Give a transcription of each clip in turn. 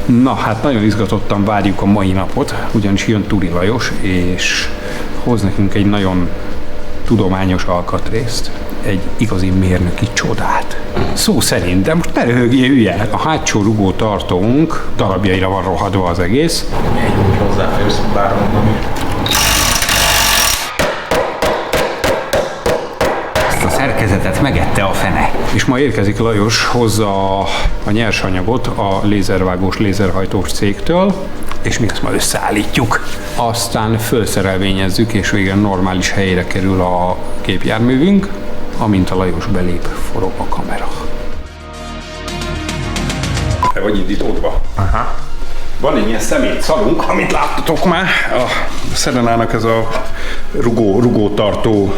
Na hát nagyon izgatottan várjuk a mai napot, ugyanis jön Turi Lajos, és hoz nekünk egy nagyon tudományos alkatrészt, egy igazi mérnöki csodát. Szó szerint, de most ne röhögjél hülye! A hátsó rugótartónk darabjaira van rohadva az egész. Így hozzáférsz, bár mondom is. Ezt a szerkezetet megette a fene. És ma érkezik Lajos, hozza a nyersanyagot a lézervágós, lézerhajtós cégtől, és mi ezt ma összeállítjuk. Aztán felszerelvényezzük, és végre normális helyére kerül a gépjárművünk, amint a Lajos belép, forog a kamera. Te vagy indítódva? Aha. Van egy ilyen szemétszalunk, amit láttatok már. A Serenának ez a rugótartó,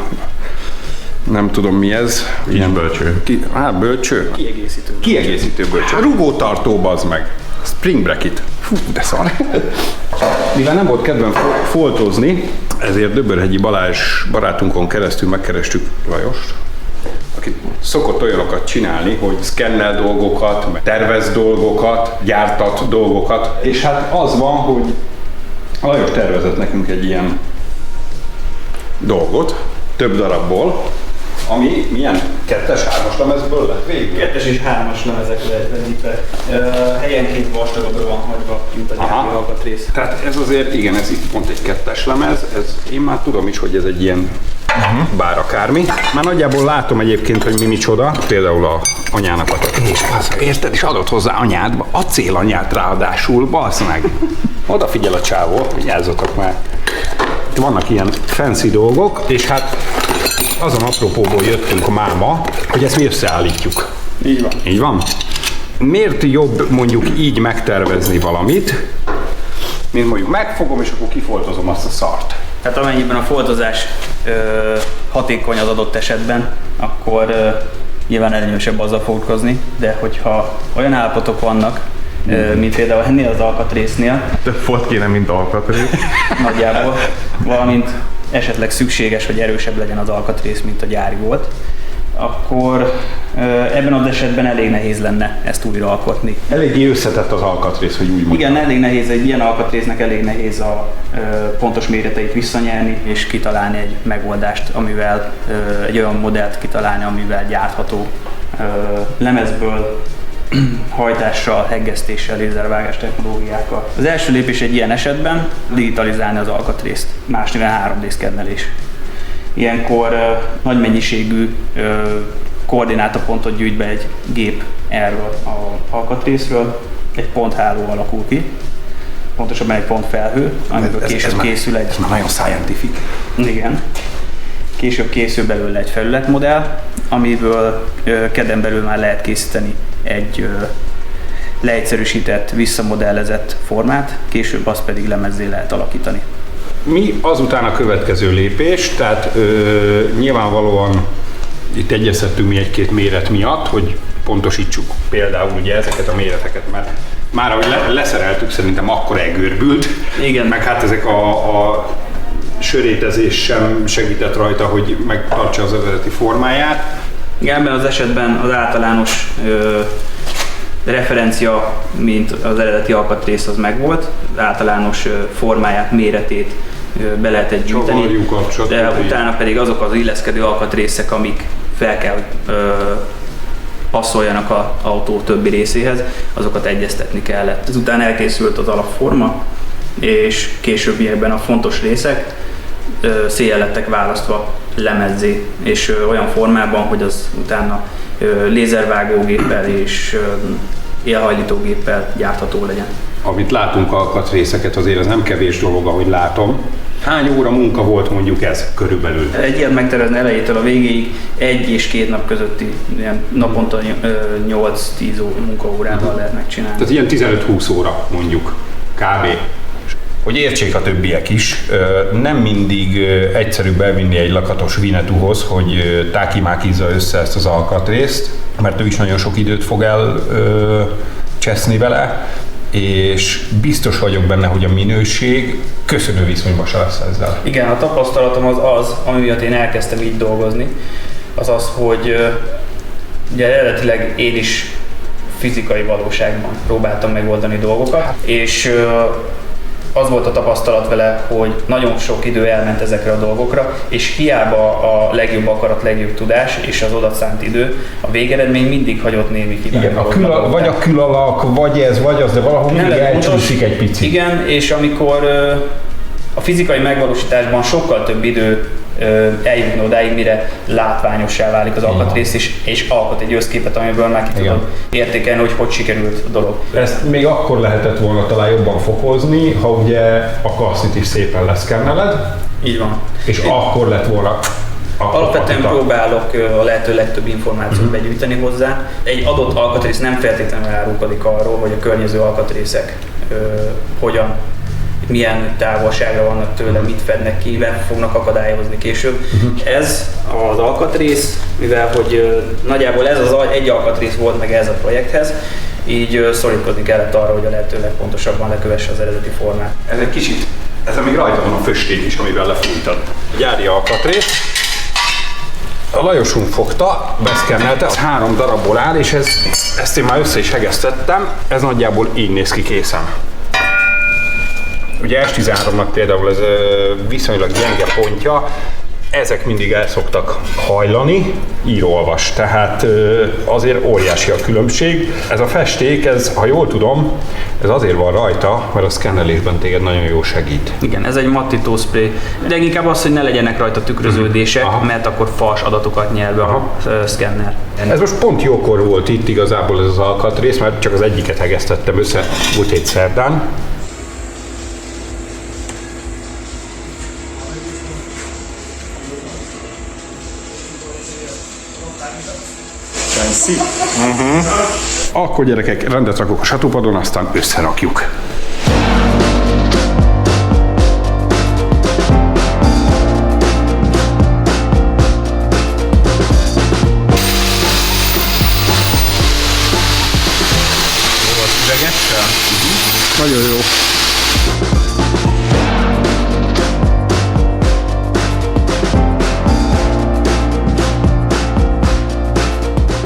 nem tudom mi ez. Ilyen bölcső. Bölcső? Kiegészítő bölcső. Rugótartó, bazd meg. Spring bracket. Fú, de szar. Mivel nem volt kedvem foltozni, ezért Döbörhegyi Balázs barátunkon keresztül megkerestük Lajost, aki szokott olyanokat csinálni, hogy szkennel dolgokat, meg tervez dolgokat, gyártat dolgokat, és hát az van, hogy Lajos tervezett nekünk egy ilyen dolgot, több darabból, ami milyen 2-3-as lemezből lett végül? 2-es és 3-as lemezek lehet venni, helyenként vastagabbra van hagyva, mint a gyári alkatrész. Tehát ez azért, igen, ez itt pont egy 2-es lemez, én már tudom is, hogy ez egy ilyen bár akármi. Már nagyjából látom egyébként, hogy mi micsoda, például a anyának és érted, és adott hozzá anyádba, acélanyát ráadásul, bassz meg. Odafigyel a csávó, vigyázzatok már. Itt vannak ilyen fancy dolgok, és hát azon apropóból jöttünk a máma, hogy ezt mi összeállítjuk. Így van. Így van? Miért jobb mondjuk így megtervezni valamit, mint mondjuk megfogom, és akkor kifoltozom azt a szart? Tehát amennyiben a foltozás hatékony az adott esetben, akkor nyilván előnyösebb azzal foglalkozni, de hogyha olyan állapotok vannak, mint például ennél az alkatrésznél. Több folt kéne, mint alkatrész. Nagyjából, valamint esetleg szükséges, hogy erősebb legyen az alkatrész, mint a gyári volt, akkor ebben az esetben elég nehéz lenne ezt újra alkotni. Eléggé összetett az alkatrész, hogy úgy mondjam. Igen, elég nehéz, egy ilyen alkatrésznek elég nehéz a pontos méreteit visszanyerni, és kitalálni egy megoldást, amivel egy olyan modellt kitalálni, amivel gyártható lemezből, hajtással, heggesztéssel, lézervágás technológiákkal. Az első lépés egy ilyen esetben digitalizálni az alkatrészt, más néven 3D szkennelés. Ilyenkor nagy mennyiségű koordinátapontot gyűjt be egy gép erről az alkatrészről, egy pontháló alakul ki, pontosabban egy pontfelhő, amiből később készül egy... Ez már nagyon scientific. Igen. Később készül belőle egy felületmodell, amiből kedden belül már lehet készíteni egy leegyszerűsített, visszamodellezett formát, később azt pedig lemezzé lehet alakítani. Mi azután a következő lépés, tehát nyilvánvalóan itt egyeztettünk mi egy-két méret miatt, hogy pontosítsuk például ugye ezeket a méreteket, mert már ahogy leszereltük, szerintem akkora görbült, igen. Meg hát ezek a sörétezés sem segített rajta, hogy megtartsa az eredeti formáját. Igen, ebben az esetben az általános referencia, mint az eredeti alkatrész, az megvolt, az általános formáját, méretét be lehetett gyűjteni, de utána pedig azok az illeszkedő alkatrészek, amik fel kell passzoljanak az autó többi részéhez, azokat egyeztetni kellett. Ezután elkészült az alapforma, és későbbiekben a fontos részek széjjel lettek választva lemezzé, és olyan formában, hogy az utána lézervágógéppel és élhajlítógéppel gyártható legyen. Amit látunk alkatrészeket, azért ez nem kevés dolog, ahogy látom. Hány óra munka volt mondjuk ez körülbelül? Egy ilyet megtervezni elejétől a végéig 1 és 2 nap közötti, ilyen naponta 8-10 munkaórával lehet megcsinálni. Tehát ilyen 15-20 óra mondjuk, kb. Hogy értsék a többiek is, nem mindig egyszerűbb elvinni egy lakatos Vinetuhoz, hogy tákimákizza össze ezt az alkatrészt, mert ő is nagyon sok időt fog elcseszni vele, és biztos vagyok benne, hogy a minőség köszönő viszonyban se lesz ezzel. Igen, a tapasztalatom az, ami miatt én elkezdtem így dolgozni, az az, hogy ugye eredetileg én is fizikai valóságban próbáltam megoldani dolgokat, és az volt a tapasztalat vele, hogy nagyon sok idő elment ezekre a dolgokra, és hiába a legjobb akarat, legjobb tudás és az odaszánt idő, a végeredmény mindig hagyott némi kívánnivalót. Vagy a külalak, vagy ez, vagy az, de valahol mindig elcsúszik egy picit. Igen, és amikor a fizikai megvalósításban sokkal több idő eljutni odáig, mire látványossá válik az alkatrész, és alkot egy összképet, amiből már ki tudod értékelni, hogy sikerült a dolog. Ezt még akkor lehetett volna talán jobban fokozni, ha ugye a kasszit is szépen leszkenneled. Így van. És akkor lett volna. Alapvetően próbálok a lehető legtöbb információt begyűjteni hozzá. Egy adott alkatrész nem feltétlenül árulkodik arról, hogy a környező alkatrészek hogyan, milyen távolságra vannak tőle, mit fednek ki, mivel fognak akadályozni később. Ez az alkatrész, mivel hogy nagyjából ez az egy alkatrész volt meg ez a projekthez, így szorítkozni kellett arra, hogy a lehető legpontosabban lekövesse az eredeti formát. Ez egy kicsit, ez még rajta van a fösték is, amivel lefújtad. A gyári alkatrész. A Lajosunk fogta, beszkennelte, az 3 darabból áll, és ezt én már össze is hegesztettem, ez nagyjából így néz ki készen. Ugye S13-nak például ez viszonylag gyenge pontja, ezek mindig el szoktak hajlani, ír-olvas, tehát azért óriási a különbség. Ez a festék, ez, ha jól tudom, ez azért van rajta, mert a szkennelésben téged nagyon jó segít. Igen, ez egy mattító spray, de inkább az, hogy ne legyenek rajta tükröződések, mert akkor fals adatokat nyer be a szkenner. Ez most pont jókor volt itt igazából ez az alkatrész, mert csak az egyiket hegesztettem össze múlt hét szerdán. Akkor gyerekek, rendet rakok a satupadon, aztán összerakjuk. Nagyon jó.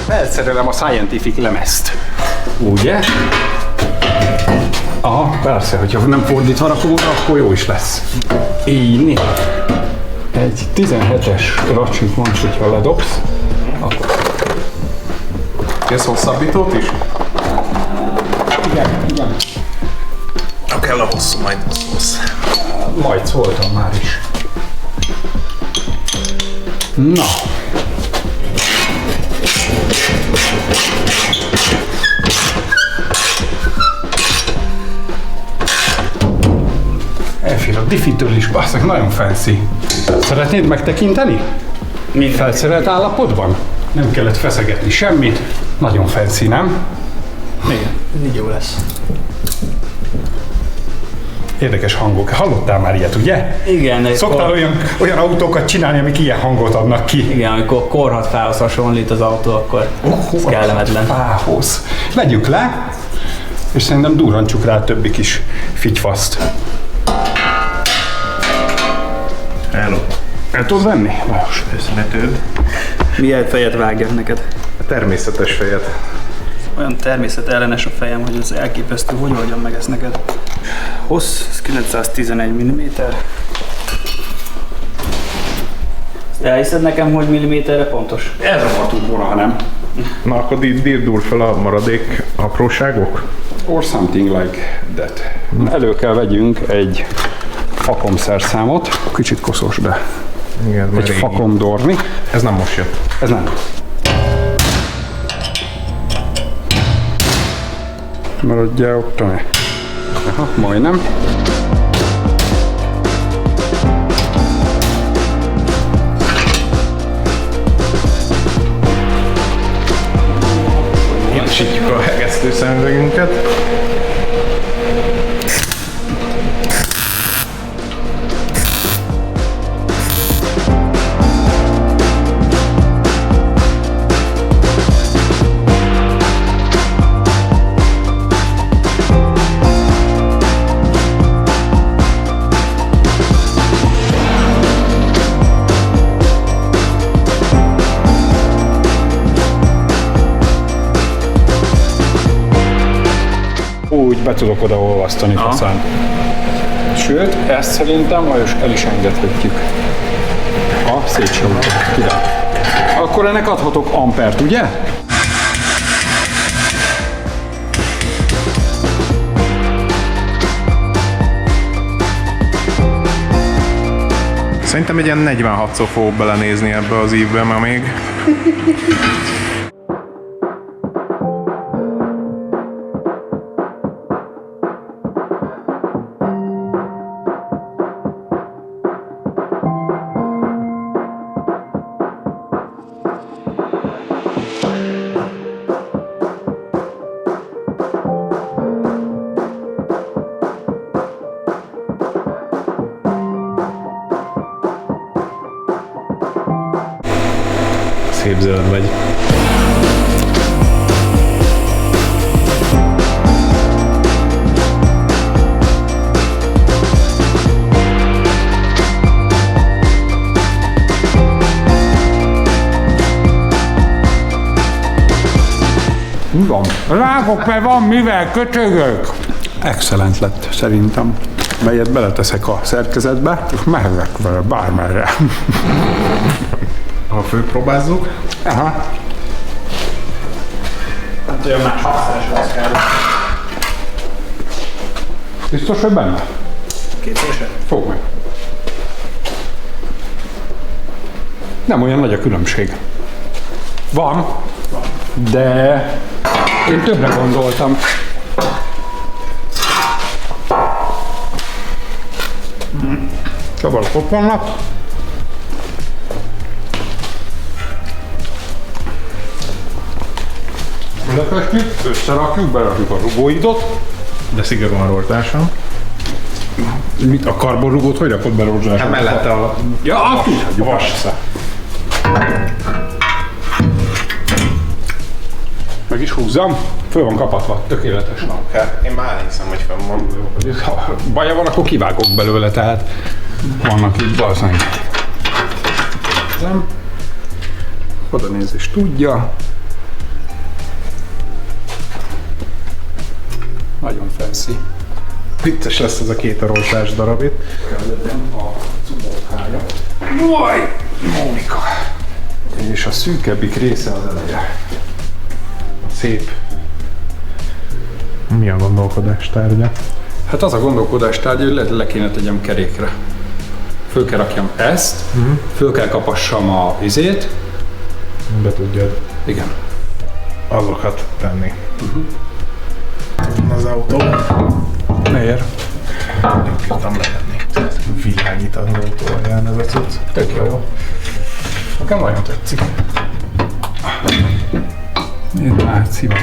Felszerelem a Scientific lemezt. Ugye? Aha, persze, hogyha nem fordítva rakom, akkor jó is lesz. Így. Egy 17-es racsink van, hogyha ledobsz. Akkor. Kész hosszabbítót is? Igen. Kell a hosszú, majd szólsz. Majd szóltam már is. Na. Elfér a diffitől is, basszak, nagyon fancy. Szeretnéd megtekinteni? Mind felszerelt állapotban? Nem kellett feszegetni semmit. Nagyon fancy, nem? Igen, így jó lesz. Érdekes hangok. Hallottál már ilyet, ugye? Igen. Szoktál olyan autókat csinálni, amik ilyen hangot adnak ki? Igen, amikor korhat fához hasonlít az autó, akkor ez kellemetlen. Fához. Vegyük le, és szerintem durrantsuk rá a többi kis figyfaszt. Hello. El tudod venni? Lajos. Összemetőd. Milyen fejet vágjak neked? A természetes fejet. Olyan természetellenes a fejem, hogy ez elképesztő. Hogy oldjam meg ezt neked? Hossz, ez 911 mm. Elhiszed nekem, hogy milliméterre pontos? Elzavartunk volna, ha nem. Na akkor írd fel a maradék apróságok. Or something like that. Elő kell vegyünk egy fakomszerszámot. Kicsit koszos, de Igen, egy fakomdorni. Ez nem most jött. Ez nem. Maradjál ott, ne. Aha, majdnem. Értesítjük a hegesztő szemüvegünket. úgy be tudok oda olvasztani faszán. Sőt, ezt szerintem Lajos el is engedhetjük. Szétsoroljuk. Akkor ennek adhatok ampert, ugye? Szerintem egy ilyen 46-szor fogok belenézni ebbe az ívbe ma még. Szép zöld vagy. Mi van? Rágok, mert van mivel, köcsögök! Excellent lett, szerintem. Melyet beleteszek a szerkezetbe, és mehetek vele bármerre. Ha főpróbázzuk. Aha. Hát olyan másodszeresre kell. Biztos, hogy benne? Kétszeresen? Fogd meg. Nem olyan nagy a különbség. Van, de én többre gondoltam. Csavarok ott vannak. Lefestjük, összerakjuk, berakjuk a rugóidot. De szigorúan rozsdásan. Mit, a karbonrugót hogy rakod be rozsdáson? Hát mellette a... Ja, azt is hagyjuk. Vassza. Meg is húzzam. Föl van kapatva, tökéletes. Én már hiszem, hogy fenn van. Ha baja van, akkor kivágok belőle, tehát vannak itt balszánk. Oda néz és tudja. Nagyon fancy. Vicces lesz ez a két rozsdás darab itt. A cuborkája. Vaj! Mónika! És a szűkebbik része az eleje. Szép. Mi a gondolkodás tárgya? Hát az a gondolkodás tárgya, hogy le kéne tegyem kerékre. Föl kell rakjam ezt, föl kell kapassam a izét. Be tudjad Igen. azokat tenni. Az autó. Miért? Tudtam letenni. Világít az autó alján ez a cucc. Tök jó. Nekem nagyon tetszik. Miért átszivat?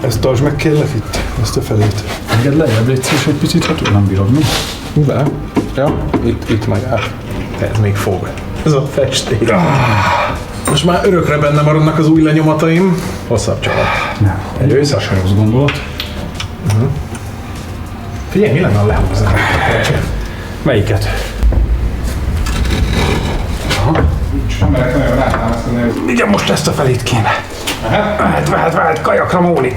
Ezt tartsd meg kérlek itt, ezt a felét. Engedd lejjebb, légy szíves egy picit, ha tudnám bírogni. Be? Ja, itt megáll. Ez még fog. Ez a festék. Most már örökre benne maradnak az új lenyomataim. Hosszabb csapat. Nem, egy összes rossz gondolat. Figyelj, mi lenne, ha lehúznám? Melyiket? Aha. Nem merek nagyon rátámasztani. Igen, most ezt a felét kéne. Vehet, kajakra móni.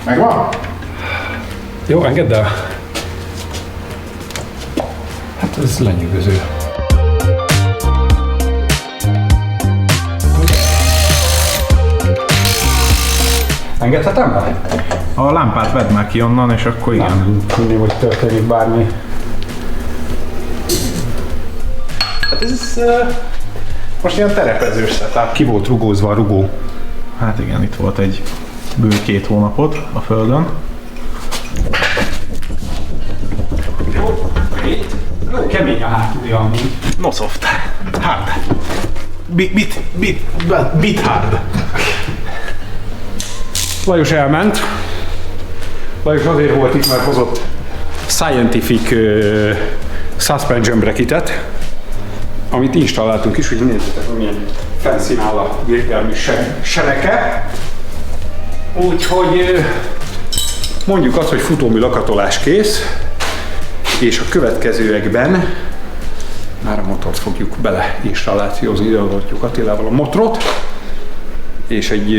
Megvan? Jó, engedd el. Hát ez lenyűgöző. Engedhetem be? A lámpát vedd már ki onnan, és akkor igen. Nem tudni, hogy történik bármi. Hát ez most ilyen terepezős setup. Ki volt rugózva a rugó? Hát igen, itt volt egy bő 2 hónapot a földön. Jó, kemény a hátulja amúgy. No soft. Hard. Bit hard. Lajos elment. Lajos azért volt itt, mert hozott scientific suspension bracketet, amit installáltunk is, hogy nézzétek, hogy milyen felszín áll a gépjármű seneke. Úgyhogy mondjuk azt, hogy futómű lakatolás kész, és a következőekben már a motort fogjuk beleinstallációzni, ideadhatjuk Attilával a motrot, és egy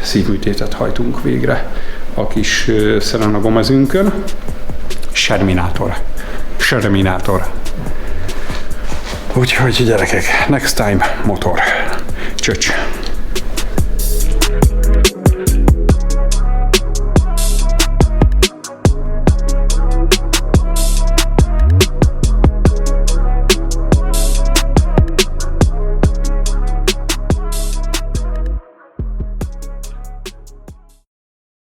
szívműtétet hajtunk végre a kis Serena Gomezünkön. Sherminator. Úgyhogy gyerekek, next time motor. Csöcs.